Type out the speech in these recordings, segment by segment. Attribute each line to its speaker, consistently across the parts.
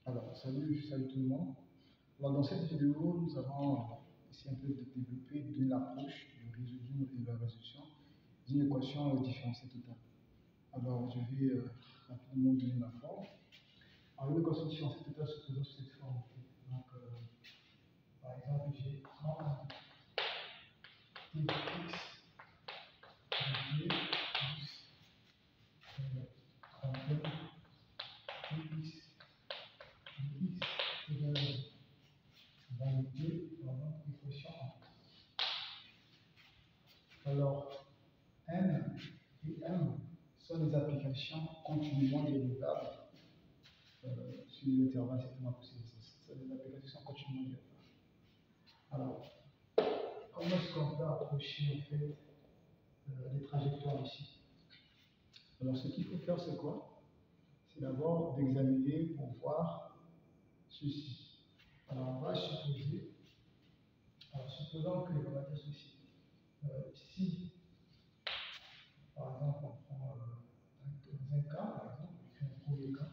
Speaker 1: Alors, salut tout le monde. Alors, dans cette vidéo, nous allons essayer un peu de développer d'une approche de la résolution d'une équation différentielle totale. Alors, je vais rapidement donner ma forme. Alors, une équation différentielle totale se présente sous cette forme. Donc, par exemple, j'ai 30 tx divisé plus 31 tx dx égale validé dans notre équation 1. Alors, n et m sont des applications continuellement développables sur l'intervalle certainement possible. Ce sont des applications continuellement développables. Alors, comment est-ce qu'on peut approcher en fait les trajectoires ici? Alors, ce qu'il faut faire, c'est quoi? C'est d'abord d'examiner pour voir ceci. Alors, on va supposer, supposons que, on va dire ceci. Si, par exemple, on prend un cas, par exemple, on fait un premier cas.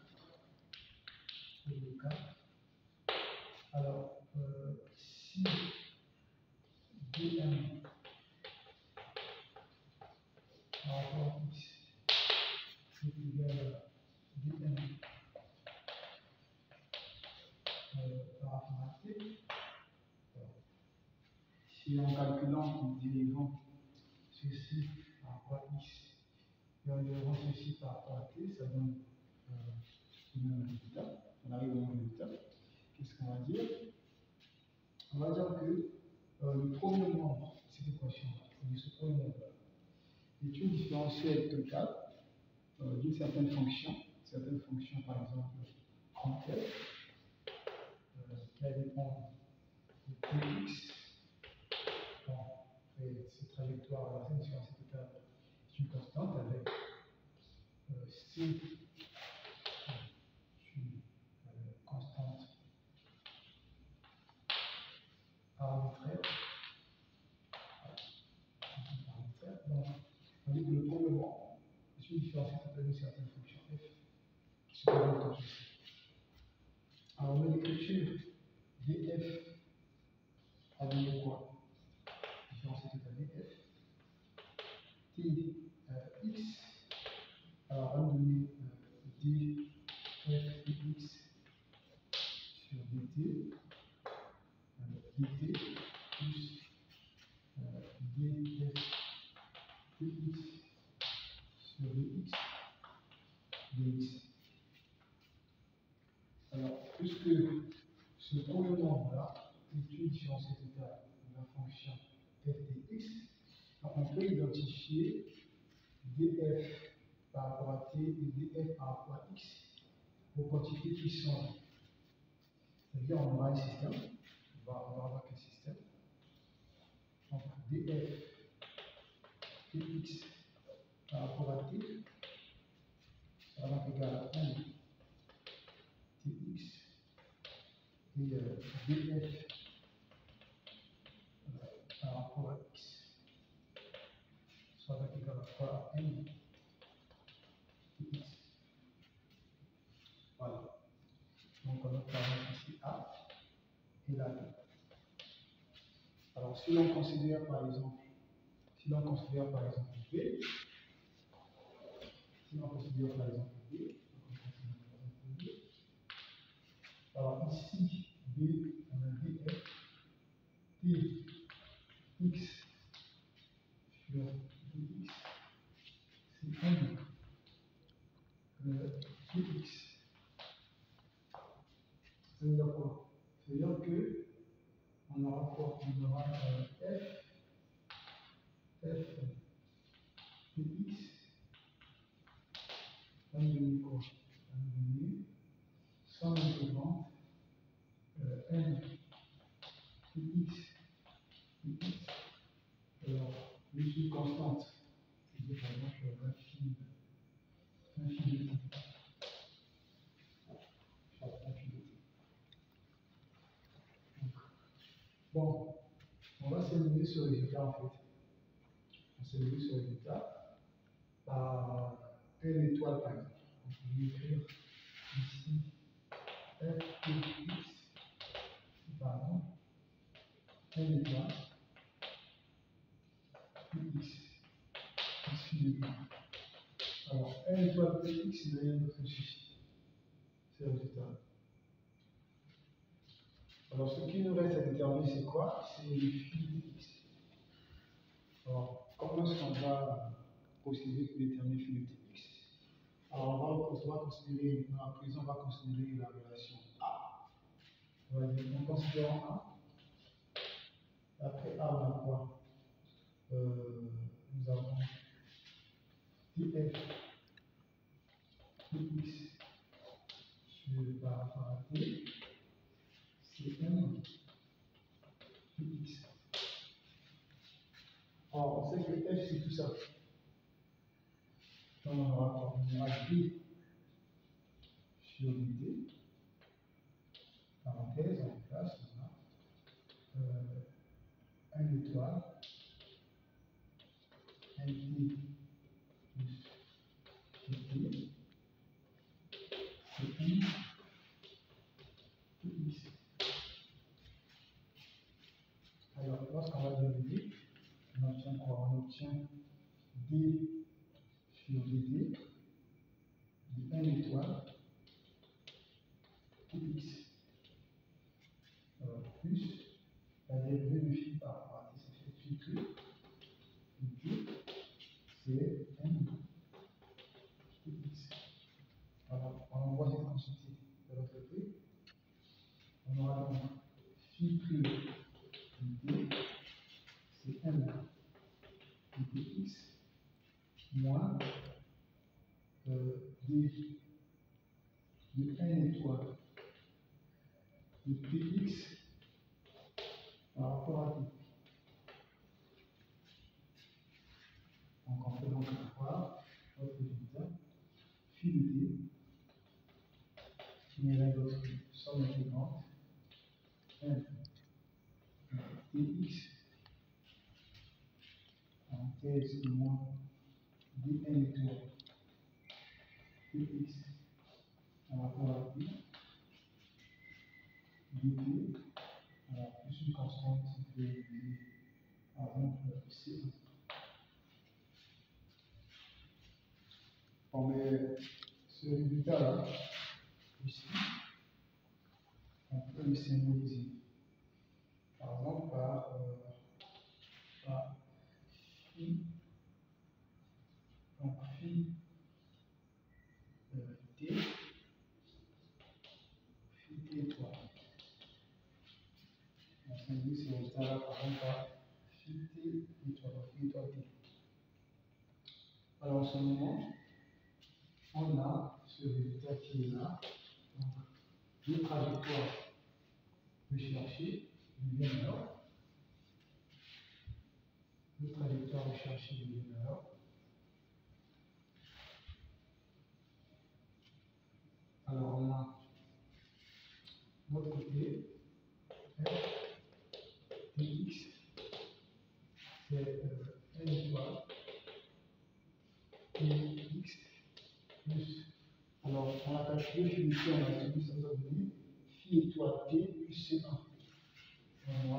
Speaker 1: Alors, si dm par rapport à x est égal à dm par rapport à t, si en calculant, en dérivant ceci par rapport à x et en dérivant ceci par rapport à t, ça donne le même résultat. On arrive au même résultat. Qu'est-ce qu'on va dire? On va dire que le premier membre de cette équation-là, ce premier membre-là, est une différentielle totale d'une certaine fonction par exemple en f, qui va dépendre de tx. Cette trajectoire-là, cette différentielle totale, est une constante avec c, une constante arbitraire. Donc, on dit que le premier membre est une différentielle totale d'une certaine fonction f qui se présente comme ceci. Alors, on met l'écriture df a donné quoi? Différentielle totale df. Tx, alors on va donner df dx sur dt, dt plus df dx sur dx dx. Alors, puisque ce premier membre-là est une différentielle totale de la fonction f dx, on peut identifier df par rapport à t et df par rapport à x pour quantifier qui sont. C'est-à-dire, on aura un système, on va avoir quel système? Donc, df dx par rapport à t, ça va être égal à 1 tx et df par rapport à x, ça va être égal à 3 à n tx. Voilà. Donc, on a par ici A et là B. Alors, si l'on considère par exemple B, alors ici, B, on a df, t, x sur dx, c'est 1 dx. Ça veut dire quoi? Ça veut dire que on aura quoi? On aura f dx, on va donner quoi? On va donner sans intégrante n dx dx. Alors, je suis constante, c'est par exemple l'infini de t. Bon, on va s'éliminer ce résultat en fait. On s'élimine ce résultat par n étoile par exemple. Donc, je vais écrire ici f ces résultats. Alors, ce qui nous reste à déterminer, c'est quoi? C'est le phi de x. Alors, comment est-ce qu'on va procéder pour déterminer phi de x? Alors, on va considérer, dans la présent, on va considérer la relation A. On va dire, en considérant A, après A, on a quoi? Nous avons df de x par rapport à t, c'est m de x. Alors, on sait que f, c'est tout ça. Donc, on aura d sur dt, parenthèse, en place, on a 1 étoile, nt plus dt, c'est m de x. Alors, lorsqu'on va dériver, on obtient quoi? On obtient d sur dt de 1 étoile de x. Alors, plus la dérivée de phi par rapport à t, ça fait phi que dt, c'est m de x. Alors, on envoie cette quantité de l'autre côté. On aura donc phi que dt, c'est m de x moins d de 1 étoile de px par rapport à t. Donc on peut donc avoir notre résultat phi de t qui n'est rien d'autre que somme intégrante m dx en thèse moins dn étoile dx par rapport à t dt, alors plus une constante de avant c. Bon, mais ce résultat-là, ici, on peut le symboliser. Par exemple, par phi, donc phi t, phi t étoile. On symbolise ce résultat-là, par exemple, par phi t étoile, phi étoile t. Alors, en ce moment, on a ce résultat qui est là. Donc, deux trajectoires recherchées du bien alors. Deux trajectoires recherchées du bien alors. Alors, on a notre côté f dx, c'est n étoile dx plus. Alors, on a calculé phi ici, on a suivi ça nous a donné phi étoile t plus c1. On a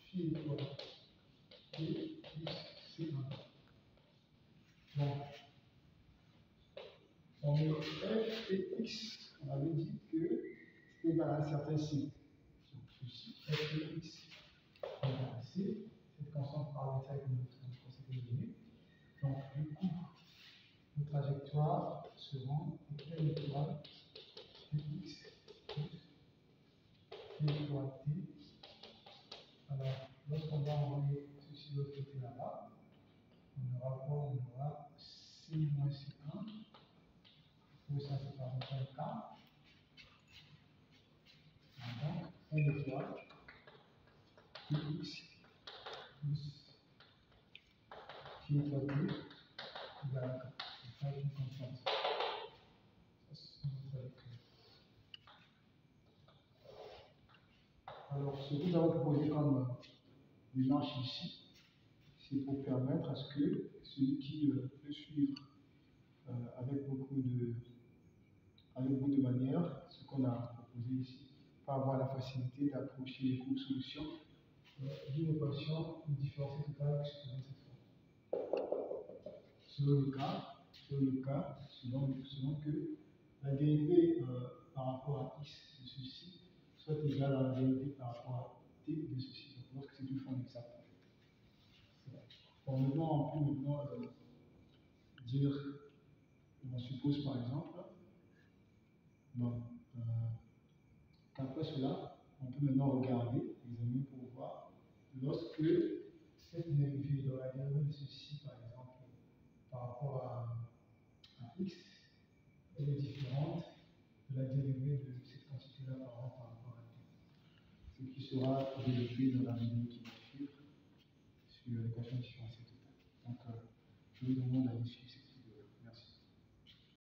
Speaker 1: phi étoile t plus c1. Donc, on met f et x, on avait dit que c'est égal à un certain c. Donc, ici, f et x est égal à c, cette constante arbitraire que nous avons donné. Donc, du coup, nos trajectoires seront n étoile dx plus phi étoile t. Alors, lorsqu'on va envoyer ceci de l'autre côté là-bas, on aura quoi? On aura c moins c1. Ou ça c'est par rapport au cas. Donc, n étoile dx plus phi étoile t égale à 4. Ça c'est une constante. Ça c'est une trajectoire. Alors, ce que nous avons proposé comme démarche ici, c'est pour permettre à ce que celui qui peut suivre avec beaucoup de manières ce qu'on a proposé ici, peut avoir la facilité d'approcher les cours solutions d'une équation de différentielle totale exposant cette forme. Selon le cas, selon que la dérivée par rapport à x de ceci soit égal à la dérivée par rapport à t de ceci. Donc, lorsque c'est une forme exacte. Bon, maintenant, on peut dire, on suppose par exemple, bon, qu'après cela, on peut maintenant regarder, examiner pour voir, lorsque cette dérivée, dans la dérivée de ceci par exemple, par rapport à x, elle est différente de la dérivée de cette quantité-là par rapport à t. Ce qui sera vérifié dans la vidéo qui va suivre sur l'équation différentielle totale. Donc, je vous demande à discuter.